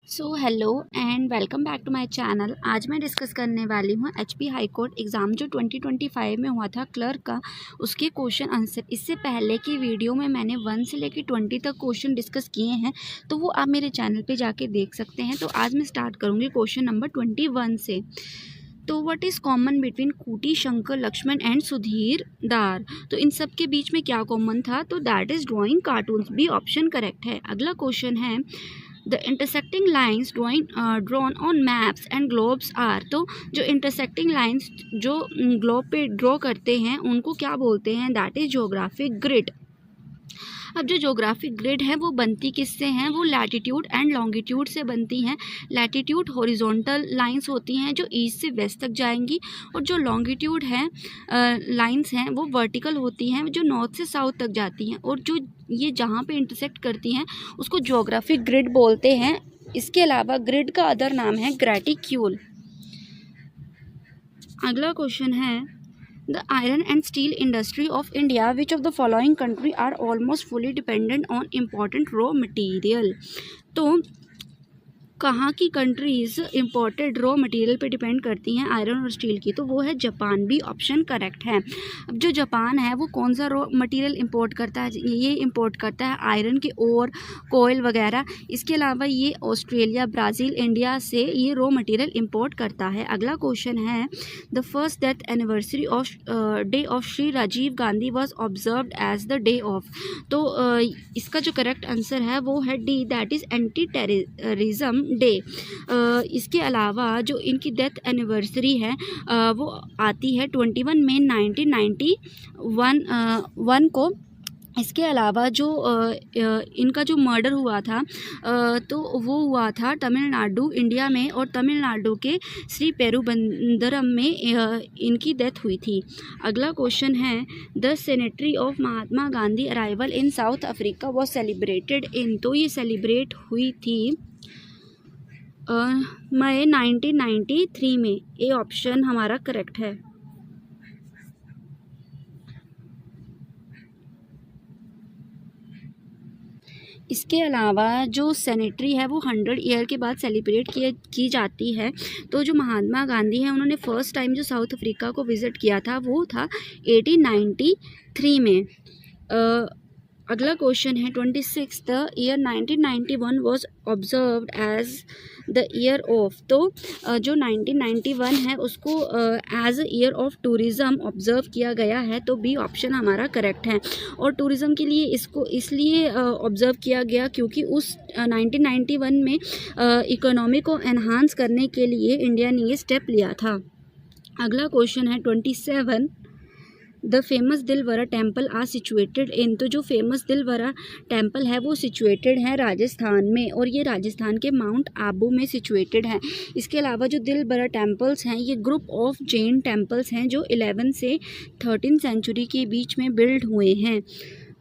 So hello and welcome back to my channel. आज मैं discuss करने वाली हूँ एचपी हाई कोर्ट एग्ज़ाम जो 2025 में हुआ था क्लर्क का, उसके क्वेश्चन आंसर। इससे पहले की वीडियो में मैंने 1 से लेकर 20 तक क्वेश्चन डिस्कस किए हैं, तो वो आप मेरे चैनल पे जाके देख सकते हैं। तो आज मैं स्टार्ट करूँगी क्वेश्चन नंबर 21 से। तो what is common between Kutty, Shankar, Laxman and Sudhir Dar? तो इन सब के बीच में क्या कॉमन था? तो that is drawing cartoons, B option correct है। अगला क्वेश्चन है the intersecting lines drawn on maps and globes are. तो जो इंटरसेक्टिंग लाइन्स जो ग्लोब पे ड्रॉ करते हैं उनको क्या बोलते हैं? That is geographic grid. अब जो ज्योग्राफिक ग्रिड है वो बनती किससे हैं? वो लैटिट्यूड एंड लॉन्गिट्यूड से बनती हैं। लैटिट्यूड हॉरिजॉन्टल लाइंस होती हैं जो ईस्ट से वेस्ट तक जाएंगी, और जो लॉन्गिट्यूड है लाइंस हैं वो वर्टिकल होती हैं जो नॉर्थ से साउथ तक जाती हैं, और जो ये जहाँ पे इंटरसेक्ट करती हैं उसको ज्योग्राफिक ग्रिड बोलते हैं। इसके अलावा ग्रिड का अदर नाम है ग्रेटिक्यूल। अगला क्वेश्चन है the iron and steel industry of India which of the following country are almost fully dependent on important raw material. तो कहाँ की कंट्रीज़ इंपोर्टेड रॉ मटेरियल पे डिपेंड करती हैं आयरन और स्टील की? तो वो है जापान, भी ऑप्शन करेक्ट है। अब जो जापान है वो कौन सा रॉ मटेरियल इंपोर्ट करता है? ये इंपोर्ट करता है आयरन के ओर, कोयल वगैरह। इसके अलावा ये ऑस्ट्रेलिया, ब्राज़ील, इंडिया से ये रॉ मटेरियल इंपोर्ट करता है। अगला क्वेश्चन है the first death anniversary of day of Shri Rajiv Gandhi was observed as the day of. तो इसका जो करेक्ट आंसर है वो है D, that is anti terrorism day. इसके अलावा जो इनकी डेथ एनिवर्सरी है वो आती है 21 मई 1991 को। इसके अलावा जो इनका जो मर्डर हुआ था तो वो हुआ था तमिलनाडु, इंडिया में, और तमिलनाडु के श्री पेरुबंदरम में इनकी डेथ हुई थी। अगला क्वेश्चन है the sanitary of Mahatma Gandhi arrival in south Africa was celebrated in. तो ये सेलिब्रेट हुई थी मई 1993 में। ए ऑप्शन हमारा करेक्ट है। इसके अलावा जो सेनेटरी है वो 100 ईयर के बाद सेलिब्रेट की जाती है। तो जो महात्मा गांधी हैं उन्होंने फर्स्ट टाइम जो साउथ अफ्रीका को विज़िट किया था वो था 1893 में। अगला क्वेश्चन है 26 the year 1991 was observed as the year of. तो जो 1991 है उसको as a year of tourism observe किया गया है। तो बी ऑप्शन हमारा करेक्ट है। और टूरिज़्म के लिए इसको इसलिए ऑब्जर्व किया गया क्योंकि उस 1991 में इकोनॉमी को एनहांस करने के लिए इंडिया ने ये स्टेप लिया था। अगला क्वेश्चन है 27 the famous Dilwara temple are situated in. तो जो फेमस दिलवरा टेम्पल है वो सिचुएटेड है राजस्थान में, और ये राजस्थान के माउंट आबू में सिचुएटेड है। इसके अलावा जो दिलवरा टेम्पल्स हैं ये ग्रुप ऑफ जैन टेम्पल्स हैं जो 11 से 13 सेंचुरी के बीच में बिल्ड हुए हैं।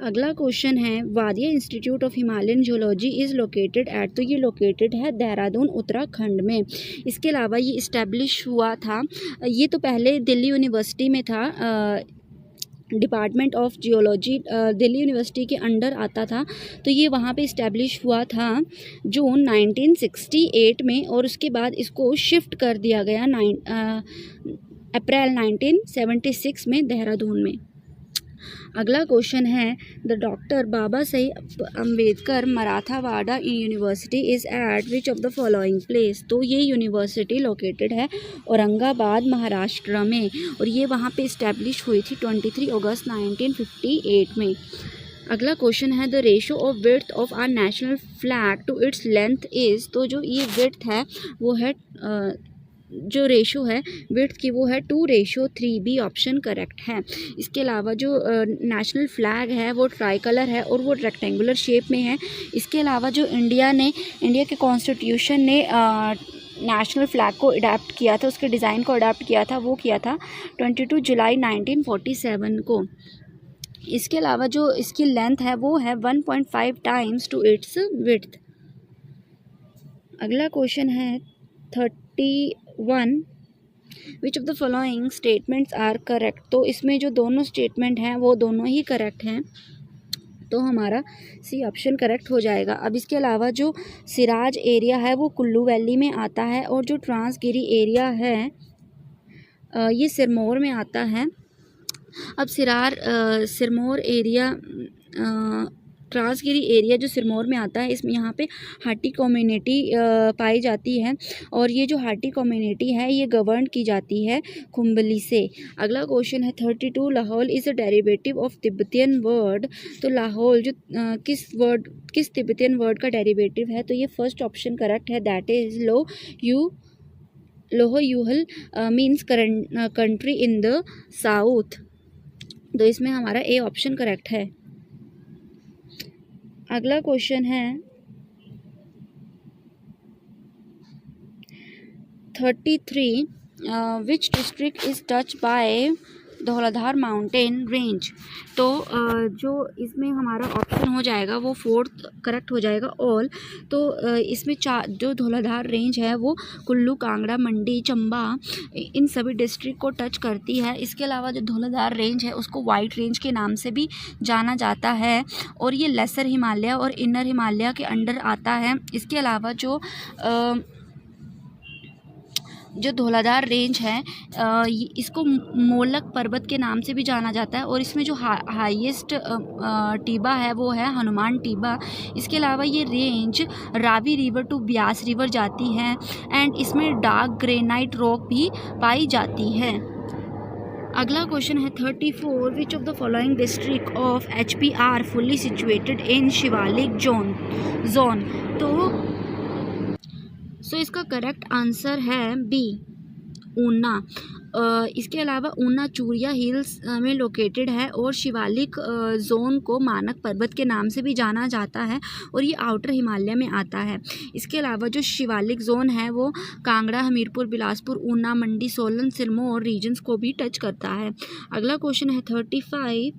अगला क्वेश्चन है Wadia institute of Himalayan geology is located at. तो ये लोकेटेड है देहरादून, उत्तराखंड में। इसके अलावा ये इस्टेब्लिश हुआ था, ये तो पहले दिल्ली यूनिवर्सिटी में था, department of geology Delhi university के अंडर आता था। तो ये वहाँ पे इस्टेब्लिश हुआ था जून 1968 में, और उसके बाद इसको शिफ्ट कर दिया गया अप्रैल 1976 में देहरादून में। अगला क्वेश्चन है the doctor Baba Saheb Ambedkar Marathwada university is at which of the following place. तो ये यूनिवर्सिटी लोकेटेड है औरंगाबाद, महाराष्ट्र में, और ये वहाँ पे इस्टेब्लिश हुई थी 23 अगस्त 1958 में। अगला क्वेश्चन है the ratio of width of our national flag to its length is. तो जो ये विड्थ है वो है जो रेशो है विड्थ की वो है 2:3। बी ऑप्शन करेक्ट है। इसके अलावा जो नेशनल फ्लैग है वो ट्राई कलर है और वो रेक्टेंगुलर शेप में है। इसके अलावा जो इंडिया के कॉन्स्टिट्यूशन ने नेशनल फ्लैग को अडाप्ट किया था, उसके डिज़ाइन को अडाप्ट किया था, वो किया था 22 जुलाई 1947 को। इसके अलावा जो इसकी लेंथ है वो है 1.5 टाइम्स टू इट्स विड्थ। अगला क्वेश्चन है 31 which of the following statements are correct. तो इसमें जो दोनों स्टेटमेंट हैं वो दोनों ही करेक्ट हैं। तो हमारा सी ऑप्शन करेक्ट हो जाएगा। अब इसके अलावा जो सिराज एरिया है वो कुल्लू वैली में आता है, और जो ट्रांसगिरी एरिया है ये सिरमौर में आता है। अब सिरमौर एरिया ट्रांसगिरी एरिया जो सिरमौर में आता है, इसमें यहाँ पे हाटी कम्युनिटी पाई जाती है, और ये जो हाटी कम्युनिटी है ये गवर्न की जाती है खुम्बली से। अगला क्वेश्चन है 32, Lahaul is a derivative of Tibetan word. तो लाहौल जो किस तिब्बतियन वर्ड का डेरिवेटिव है? तो ये फर्स्ट ऑप्शन करेक्ट है, that is Lho Yul means country in the south. तो इसमें हमारा ए ऑप्शन करेक्ट है। अगला क्वेश्चन है 33, which district is touch by Dhauladhar mountain range. तो जो इसमें हमारा ऑप्शन हो जाएगा वो फोर्थ करेक्ट हो जाएगा ऑल। तो इसमें जो धौलाधार रेंज है वो कुल्लू, कांगड़ा, मंडी, चंबा इन सभी डिस्ट्रिक्ट को टच करती है। इसके अलावा जो धौलाधार रेंज है उसको वाइट रेंज के नाम से भी जाना जाता है, और ये लेसर हिमालय और इनर हिमालय के अंडर आता है। इसके अलावा जो धौलाधार रेंज है इसको मोलक पर्वत के नाम से भी जाना जाता है, और इसमें जो हाईएस्ट टिबा है वो है हनुमान टिबा। इसके अलावा ये range Ravi river to Beas river जाती है, एंड इसमें डार्क ग्रेनाइट रॉक भी पाई जाती है। अगला क्वेश्चन है 34, which of the following district of HP are fully situated in Shivalik zone. तो इसका करेक्ट आंसर है बी, ऊना। इसके अलावा ऊना चूरिया हिल्स में लोकेटेड है, और शिवालिक जोन को मानक पर्वत के नाम से भी जाना जाता है, और ये आउटर हिमालय में आता है। इसके अलावा जो शिवालिक जोन है वो कांगड़ा, हमीरपुर, बिलासपुर, ऊना, मंडी, सोलन, सिरमौर रीजन्स को भी टच करता है। अगला क्वेश्चन है 35,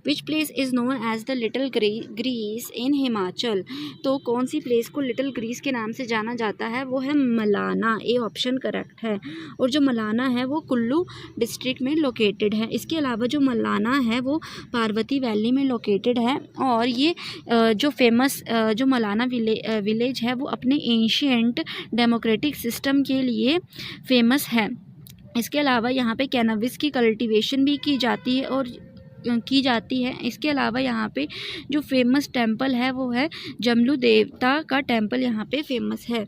which place is known as the little Greece in Himachal. तो कौन सी प्लेस को लिटिल ग्रीस के नाम से जाना जाता है? वो है मलाना, ए ऑप्शन करेक्ट है। और जो मलाना है वो कुल्लू डिस्ट्रिक्ट में लोकेटेड है। इसके अलावा जो मलाना है वो पार्वती वैली में लोकेटेड है, और ये जो फेमस जो मलाना विलेज है वो अपने एंशिएंट डेमोक्रेटिक सिस्टम के लिए फेमस है। इसके अलावा यहाँ पे कैनबिस की कल्टीवेशन भी की जाती है। इसके अलावा यहाँ पे जो फेमस टेंपल है वो है जमलू देवता का टेंपल यहाँ पे फेमस है।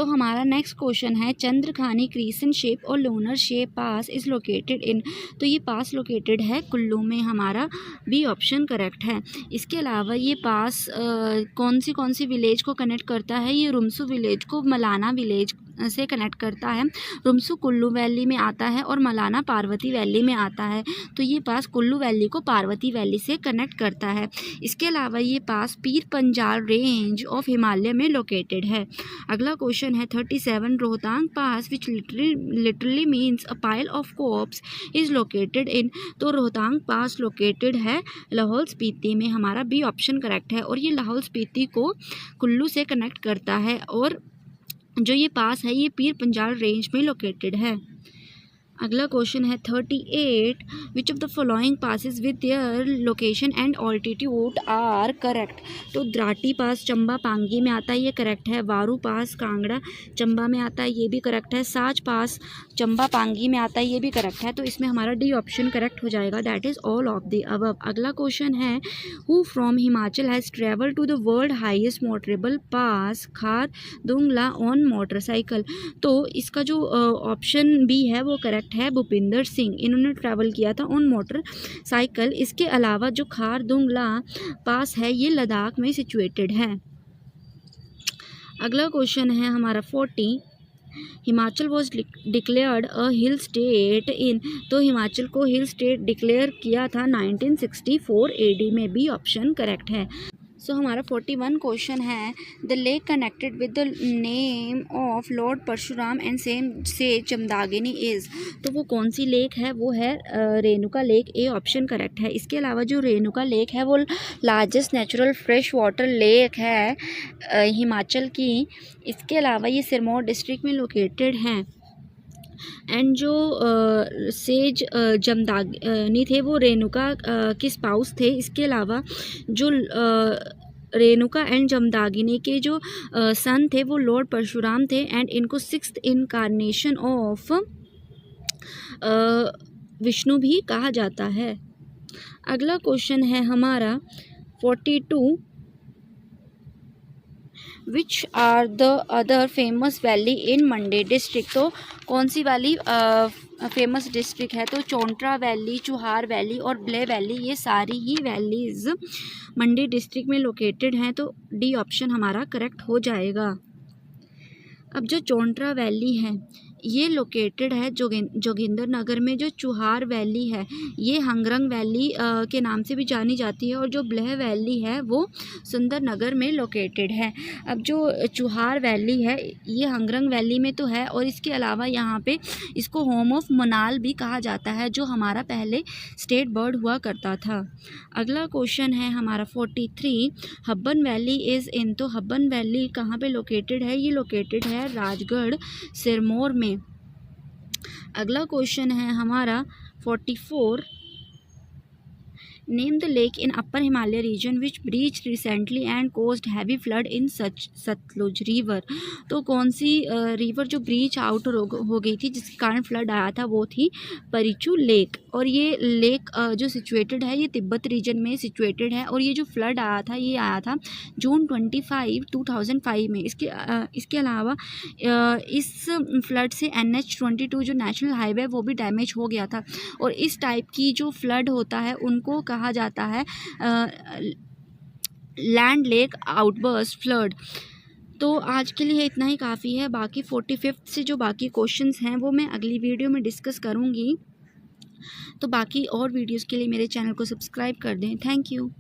हमारा नेक्स्ट क्वेश्चन है चंद्रखानी क्रीसेंट शेप और lunar shape pass is located in. तो ये पास लोकेटेड है कुल्लू में, हमारा बी ऑप्शन करेक्ट है। इसके अलावा ये पास कौन सी विलेज को कनेक्ट करता है? ये रुमसू विलेज को मलाना विलेज से कनेक्ट करता है। रुमसू कुल्लू वैली में आता है और मलाना पार्वती वैली में आता है। तो ये पास कुल्लू वैली को पार्वती वैली से कनेक्ट करता है। इसके अलावा ये पास पीर पंजाल रेंज ऑफ हिमालय में लोकेटेड है। अगला क्वेश्चन है 37, Rohtang pass which literally means a pile of corpse is located in. तो रोहतांग पास लोकेटेड है लाहौल स्पीति में, हमारा बी ऑप्शन करेक्ट है। और ये लाहौल स्पीति को कुल्लू से कनेक्ट करता है, और जो ये पास है ये पीर पंजाल रेंज में लोकेटेड है। अगला क्वेश्चन है 38, which of the following passes with their location and altitude are correct. तो द्राटी पास चंबा पांगी में आता है, ये करेक्ट है। वारू पास कांगड़ा चंबा में आता है, ये भी करेक्ट है। साच पास चंबा पांगी में आता है, ये भी करेक्ट है। तो इसमें हमारा डी ऑप्शन करेक्ट हो जाएगा, that is all of the above. अगला क्वेश्चन है who from Himachal has travel to the world highest motorable pass Khar Dungla on motorcycle. तो इसका जो ऑप्शन बी है वो करेक्ट है, भूपिंदर सिंह, इन्होंने ट्रैवल किया था ऑन मोटर साइकिल। इसके अलावा जो खार दुंगला पास है ये लद्दाख में सिचुएटेड है। अगला क्वेश्चन है हमारा 40, Himachal was declared a hill state in. तो हिमाचल को हिल स्टेट डिक्लेयर किया था 1964 AD में, बी ऑप्शन करेक्ट है। हमारा 41 क्वेश्चन है the lake connected with the name of lord Parshuram and same say Jamdagni is. तो वो कौन सी लेक है? वो है Renuka lake, A option correct है। इसके अलावा जो रेणुका लेक है वो largest natural fresh water lake है हिमाचल की। इसके अलावा ये सिरमौर डिस्ट्रिक्ट में लोकेटेड है। एंड जो सेज जमदाग्नि थे वो रेणुका के स्पाउस थे। इसके अलावा जो रेणुका एंड जमदाग्नि के जो सन थे वो लॉर्ड परशुराम थे एंड इनको 6th इनकारनेशन ऑफ विष्णु भी कहा जाता है। अगला क्वेश्चन है हमारा 42, which are the other famous valley in Mandi district. तो कौन सी वाली फेमस डिस्ट्रिक्ट है? तो चोंट्रा वैली, चुहार वैली और ब्ले वैली, ये सारी ही वैलीज मंडी डिस्ट्रिक्ट में लोकेटेड हैं। तो डी ऑप्शन हमारा करेक्ट हो जाएगा। अब जो चोंट्रा वैली है ये लोकेटेड है जोगिंदर नगर में। जो चुहार वैली है ये हंगरंग वैली के नाम से भी जानी जाती है और जो ब्लेह वैली है वो सुंदर नगर में लोकेटेड है। अब जो चुहार वैली है ये हंगरंग वैली में तो है और इसके अलावा यहाँ पे इसको होम ऑफ मनाल भी कहा जाता है, जो हमारा पहले स्टेट बर्ड हुआ करता था। अगला क्वेश्चन है हमारा 43, हब्बन वैली इज़ इन। तो हब्बन वैली कहाँ पे लोकेटेड है? ये लोकेटेड है राजगढ़ सिरमौर में। अगला क्वेश्चन है हमारा 44, name the lake in upper Himalaya region which breach recently and caused heavy flood in Satluj river. तो कौन सी रिवर जो ब्रीच आउट हो गई थी जिसके कारण फ्लड आया था वो थी परिचू लेक। और ये लेक जो सिचुएटेड है ये तिब्बत रीजन में सिचुएटेड है और ये जो फ्लड आया था ये आया था जून 25, 2005 में। इसके अलावा इस फ्लड से NH-22 जो नेशनल हाईवे वो भी डैमेज हो गया था और इस टाइप की जो फ्लड होता है उनको कहा जाता है लैंड लेक आउटबर्स्ट फ्लड। तो आज के लिए इतना ही काफ़ी है। बाकी 45 से जो बाकी क्वेश्चंस हैं वो मैं अगली वीडियो में डिस्कस करूँगी। तो बाकी और वीडियोस के लिए मेरे चैनल को सब्सक्राइब कर दें। Thank you.